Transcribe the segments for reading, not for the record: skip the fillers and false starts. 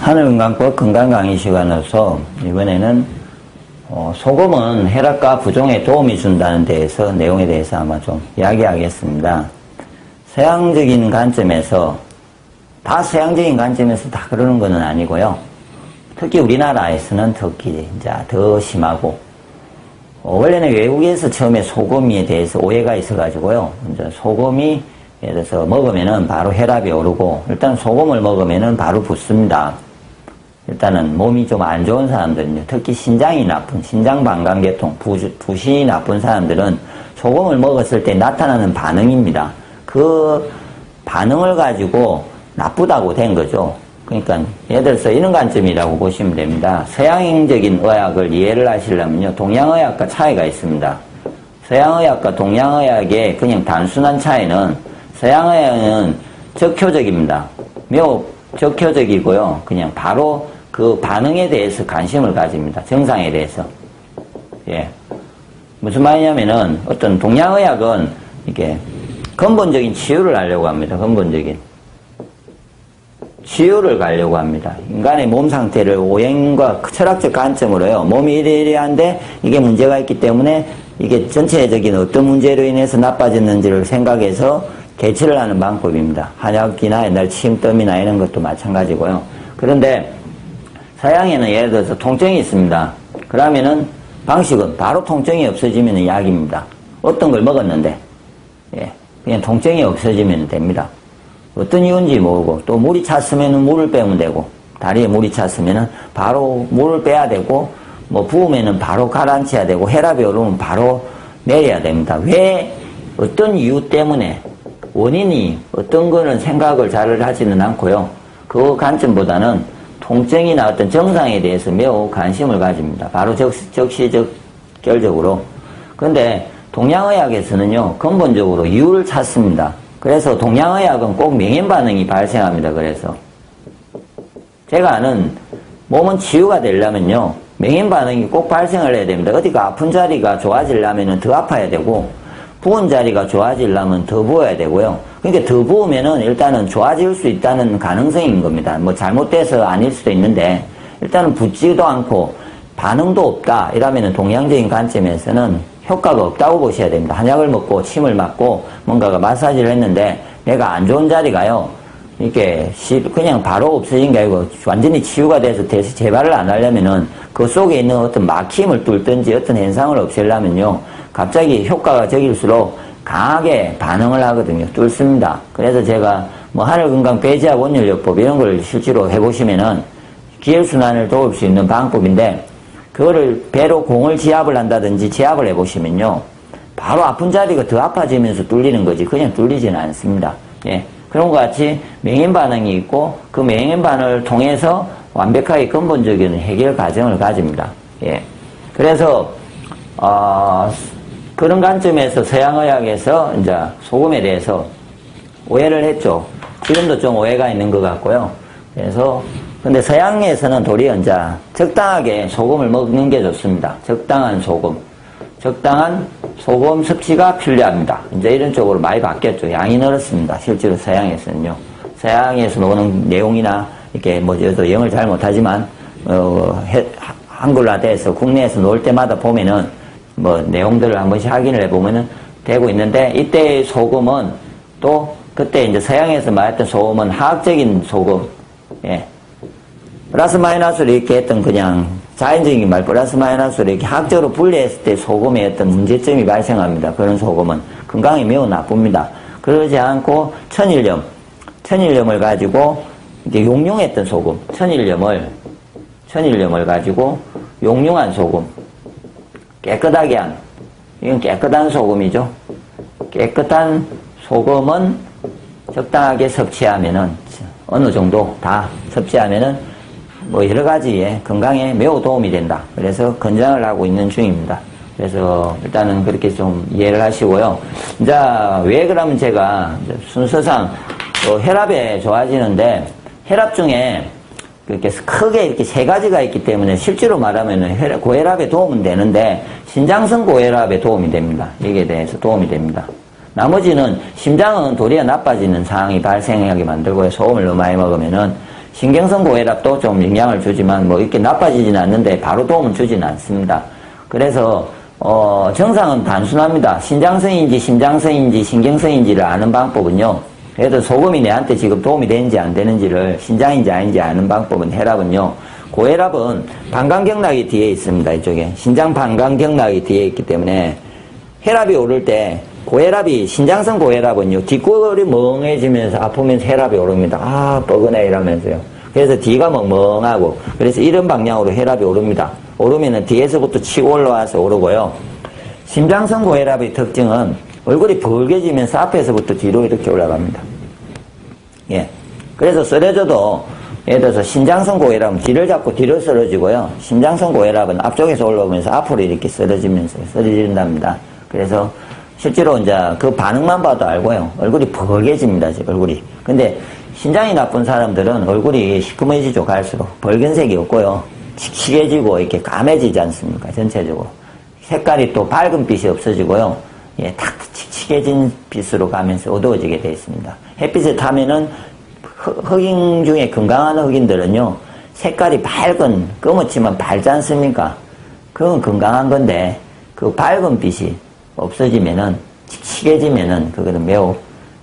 하늘건강법 건강강의 시간으로서 이번에는 소금은 혈압과 부종에 도움이 준다는 데에서 내용에 대해서 아마 좀 이야기하겠습니다. 서양적인 관점에서 다 서양적인 관점에서 다 그러는 것은 아니고요. 특히 우리나라에서는 특히 이제 더 심하고 원래는 외국에서 처음에 소금에 대해서 오해가 있어가지고요. 이제 소금이 예를 들어서 먹으면은 바로 혈압이 오르고 일단 소금을 먹으면은 바로 붓습니다. 일단은 몸이 좀 안 좋은 사람들은요. 특히 신장이 나쁜 신장방광계통 붓이 나쁜 사람들은 소금을 먹었을 때 나타나는 반응입니다. 그 반응을 가지고 나쁘다고 된 거죠. 그러니까 예를 들어서 이런 관점이라고 보시면 됩니다. 서양적인 의학을 이해를 하시려면요. 동양의학과 차이가 있습니다. 서양의학과 동양의학의 그냥 단순한 차이는 서양의학은 적효적입니다. 매우 적효적이고요. 그냥 바로 그 반응에 대해서 관심을 가집니다. 증상에 대해서. 예. 무슨 말이냐면은 어떤 동양의학은 이게 근본적인 치유를 하려고 합니다. 근본적인. 치유를 가려고 합니다. 인간의 몸 상태를 오행과 철학적 관점으로요. 몸이 이래이래한데 이게 문제가 있기 때문에 이게 전체적인 어떤 문제로 인해서 나빠졌는지를 생각해서 대처를 하는 방법입니다. 한약이나 옛날 침뜸이나 이런 것도 마찬가지고요. 그런데 서양에는 예를 들어서 통증이 있습니다. 그러면은 방식은 바로 통증이 없어지면 약입니다. 어떤 걸 먹었는데 예, 그냥 통증이 없어지면 됩니다. 어떤 이유인지 모르고 또 물이 찼으면 물을 빼면 되고 다리에 물이 찼으면 바로 물을 빼야 되고 뭐 부으면 바로 가라앉혀야 되고 혈압이 오르면 바로 내려야 됩니다. 왜 어떤 이유 때문에 원인이 어떤 거는 생각을 잘 하지는 않고요. 그 관점보다는 통증이나 어떤 증상에 대해서 매우 관심을 가집니다. 바로 적시적결적으로. 그런데 동양의학에서는요. 근본적으로 이유를 찾습니다. 그래서 동양의학은 꼭 명현반응이 발생합니다. 그래서 제가 아는 몸은 치유가 되려면요. 명현반응이 꼭 발생을 해야 됩니다. 어디가 아픈 자리가 좋아지려면 더 아파야 되고 부은 자리가 좋아지려면 더 부어야 되고요. 그러니까 더 부으면은 일단은 좋아질 수 있다는 가능성인 겁니다. 뭐 잘못돼서 아닐 수도 있는데 일단은 붓지도 않고 반응도 없다. 이러면은 동양적인 관점에서는 효과가 없다고 보셔야 됩니다. 한약을 먹고 침을 맞고 뭔가가 마사지를 했는데 내가 안 좋은 자리가요. 이렇게 그냥 바로 없어진 게 아니고 완전히 치유가 돼서 재발을 안 하려면은 그 속에 있는 어떤 막힘을 뚫든지 어떤 현상을 없애려면요. 갑자기 효과가 적일수록 강하게 반응을 하거든요. 뚫습니다. 그래서 제가 뭐 하늘건강 배제학 원열요법 이런 걸 실제로 해보시면은 기혈순환을 도울 수 있는 방법인데 그거를 배로 공을 지압을 한다든지 지압을 해보시면요. 바로 아픈 자리가 더 아파지면서 뚫리는 거지 그냥 뚫리지는 않습니다. 예. 그런 것 같이 명현반응이 있고 그 명현반응을 통해서 완벽하게 근본적인 해결 과정을 가집니다. 예. 그래서 그런 관점에서 서양의학에서 이제 소금에 대해서 오해를 했죠. 지금도 좀 오해가 있는 것 같고요. 그래서 근데 서양에서는 도리어 이제 적당하게 소금을 먹는 게 좋습니다. 적당한 소금. 적당한 소금 섭취가 필요합니다. 이제 이런 쪽으로 많이 바뀌었죠. 양이 늘었습니다. 실제로 서양에서는요. 서양에서 나오는 내용이나 이렇게 뭐 저도 영어를 잘 못하지만 한글화돼서 국내에서 놓을 때마다 보면은 뭐 내용들을 한 번씩 확인을 해보면은 되고 있는데 이때의 소금은 또 그때 이제 서양에서 말했던 소금은 화학적인 소금. 예. 플러스 마이너스로 이렇게 했던 그냥 자연적인 말 플러스 마이너스로 이렇게 화학적으로 분리했을 때 소금에 어떤 문제점이 발생합니다. 그런 소금은 건강에 매우 나쁩니다. 그러지 않고 천일염을 가지고 이제 용융했던 소금, 천일염을 가지고 용융한 소금, 깨끗하게 한 이건 깨끗한 소금이죠. 깨끗한 소금은 적당하게 섭취하면은 어느 정도 다 섭취하면은 뭐 여러 가지에 건강에 매우 도움이 된다. 그래서 권장을 하고 있는 중입니다. 그래서 일단은 그렇게 좀 이해를 하시고요. 이제 왜 그러면 제가 순서상 혈압에 좋아지는데 혈압 중에 그렇게 크게 이렇게 세 가지가 있기 때문에 실제로 말하면은 고혈압에 도움은 되는데 신장성 고혈압에 도움이 됩니다. 여기에 대해서 도움이 됩니다. 나머지는 심장은 도리어 나빠지는 상황이 발생하게 만들고요. 소금을 너무 많이 먹으면은 신경성 고혈압도 좀 영향을 주지만 뭐 이렇게 나빠지지는 않는데 바로 도움을 주지는 않습니다. 그래서 증상은 단순합니다. 신장성인지 심장성인지 신경성인지를 아는 방법은요. 그래도 소금이 내한테 지금 도움이 되는지 안 되는지를 신장인지 아닌지 아는 방법은 혈압은요. 고혈압은 방광경락이 뒤에 있습니다. 이쪽에 신장 방광경락이 뒤에 있기 때문에 혈압이 오를 때 고혈압이 신장성 고혈압은요. 뒷골이 멍해지면서 아프면서 혈압이 오릅니다. 아 뻐근해 이러면서요. 그래서 뒤가 멍멍하고 그래서 이런 방향으로 혈압이 오릅니다. 오르면은 뒤에서부터 치고 올라와서 오르고요. 심장성 고혈압의 특징은 얼굴이 벌게지면서 앞에서부터 뒤로 이렇게 올라갑니다. 예. 그래서 쓰러져도 예를 들어서 신장성 고혈압은 뒤를 잡고 뒤로 쓰러지고요. 심장성 고혈압은 앞쪽에서 올라오면서 앞으로 이렇게 쓰러지면서 쓰러진답니다. 그래서 실제로 이제 그 반응만 봐도 알고요. 얼굴이 벌게집니다. 얼굴이. 근데 신장이 나쁜 사람들은 얼굴이 시커매지죠. 갈수록. 벌건색이 없고요. 칙칙해지고 이렇게 까매지지 않습니까? 전체적으로. 색깔이 또 밝은 빛이 없어지고요. 예, 탁 칙칙해진 빛으로 가면서 어두워지게 되어 있습니다. 햇빛에 타면은 흑인 중에 건강한 흑인들은요. 색깔이 밝은 검었지만 밝지 않습니까? 그건 건강한 건데 그 밝은 빛이 없어지면은 칙칙해지면은 그거는 매우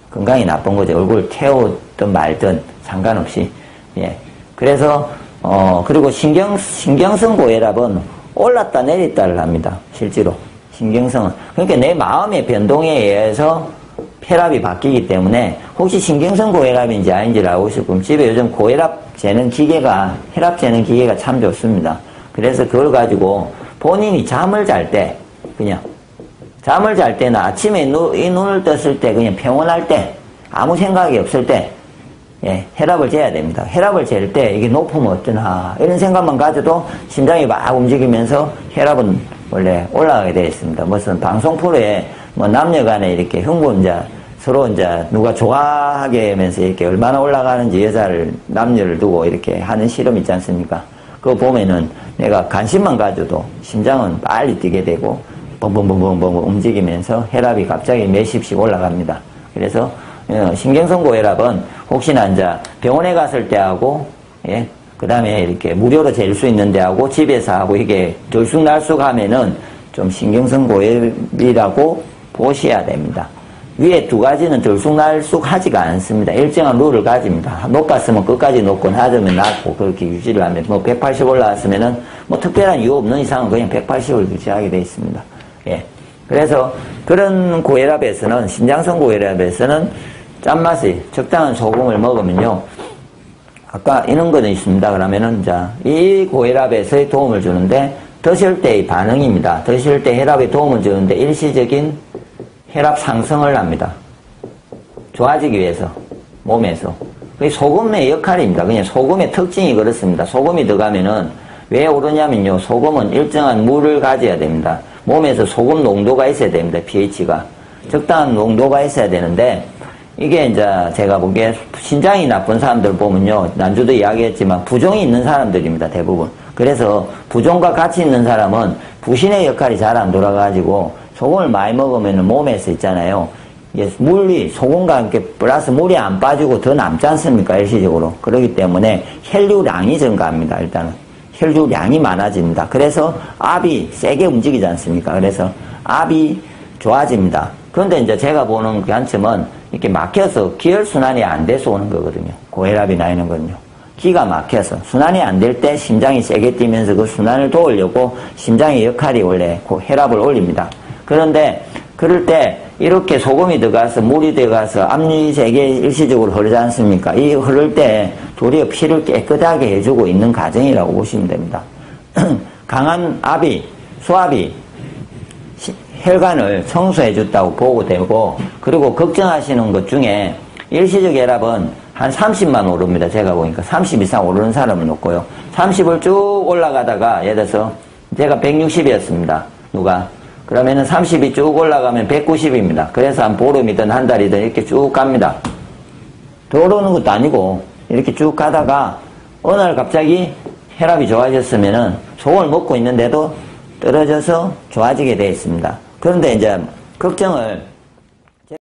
건강이 나쁜 거죠. 얼굴 태우든 말든 상관없이. 예. 그래서 그리고 신경성 고혈압은 올랐다 내렸다를 합니다. 실제로. 신경성은. 그러니까 내 마음의 변동에 의해서 혈압이 바뀌기 때문에 혹시 신경성 고혈압인지 아닌지를 알고 싶으면 집에 요즘 고혈압 재는 기계가, 혈압 재는 기계가 참 좋습니다. 그래서 그걸 가지고 본인이 잠을 잘 때, 그냥, 잠을 잘 때나 아침에 이 눈을 떴을 때 그냥 평온할 때, 아무 생각이 없을 때, 예, 혈압을 재야 됩니다. 혈압을 잴 때 이게 높으면 어떠나 이런 생각만 가져도 심장이 막 움직이면서 혈압은 원래 올라가게 되어 있습니다. 무슨 방송 프로에 뭐 남녀 간에 이렇게 흥분자 서로 이제 누가 좋아하게 하면서 이렇게 얼마나 올라가는지 여자를 남녀를 두고 이렇게 하는 실험 있지 않습니까? 그거 보면은 내가 관심만 가져도 심장은 빨리 뛰게 되고 벙벙벙벙벙 움직이면서 혈압이 갑자기 몇십씩 올라갑니다. 그래서 신경성 고혈압은 혹시나 이제 병원에 갔을 때 하고, 예, 그 다음에 이렇게 무료로 잴 수 있는 데 하고 집에서 하고 이게 들쑥날쑥 하면은 좀 신경성 고혈압이라고 보셔야 됩니다. 위에 두 가지는 들쑥날쑥 하지가 않습니다. 일정한 룰을 가집니다. 높았으면 끝까지 높고 낮으면 낮고 그렇게 유지를 하면 뭐 180 올라왔으면은 뭐 특별한 이유 없는 이상은 그냥 180을 유지하게 되어 있습니다. 예. 그래서 그런 고혈압에서는 신장성 고혈압에서는 짠맛이 적당한 소금을 먹으면요. 아까 이런 거는 있습니다. 그러면은 자, 이 고혈압에서의 도움을 주는데 드실 때의 반응입니다. 드실 때 혈압에 도움을 주는데 일시적인 혈압 상승을 합니다. 좋아지기 위해서 몸에서. 그게 소금의 역할입니다. 그냥 소금의 특징이 그렇습니다. 소금이 들어가면은 왜 오르냐면요. 소금은 일정한 물을 가져야 됩니다. 몸에서 소금 농도가 있어야 됩니다. pH가. 적당한 농도가 있어야 되는데 이게 이제 제가 보기에 신장이 나쁜 사람들 보면요. 난주도 이야기했지만 부종이 있는 사람들입니다. 대부분. 그래서 부종과 같이 있는 사람은 부신의 역할이 잘 안 돌아가지고 소금을 많이 먹으면 몸에서 있잖아요. 이게 물이 소금과 함께 플러스 물이 안 빠지고 더 남지 않습니까? 일시적으로. 그렇기 때문에 혈류량이 증가합니다. 일단은. 혈류량이 많아집니다. 그래서 압이 세게 움직이지 않습니까? 그래서 압이 좋아집니다. 그런데 이제 제가 보는 관점은 이렇게 막혀서 기혈순환이 안 돼서 오는 거거든요. 고혈압이 나이는 건요. 기가 막혀서 순환이 안 될 때 심장이 세게 뛰면서 그 순환을 도우려고 심장의 역할이 원래 혈압을 올립니다. 그런데 그럴 때 이렇게 소금이 들어가서 물이 들어가서 압력이 세게 일시적으로 흐르지 않습니까? 이 흐를 때 도리어 피를 깨끗하게 해주고 있는 과정이라고 보시면 됩니다. 강한 압이, 수압이 혈관을 청소해 줬다고 보고 되고, 그리고 걱정하시는 것 중에 일시적 혈압은 한 30만 오릅니다. 제가 보니까 30 이상 오르는 사람은 없고요. 30을 쭉 올라가다가 예를 들어서 제가 160이었습니다. 누가? 그러면은 30이 쭉 올라가면 190입니다. 그래서 한 보름이든 한 달이든 이렇게 쭉 갑니다. 더 오르는 것도 아니고 이렇게 쭉 가다가 어느 날 갑자기 혈압이 좋아졌으면은 소금을 먹고 있는데도 떨어져서 좋아지게 되어 있습니다. 그런데 이제 걱정을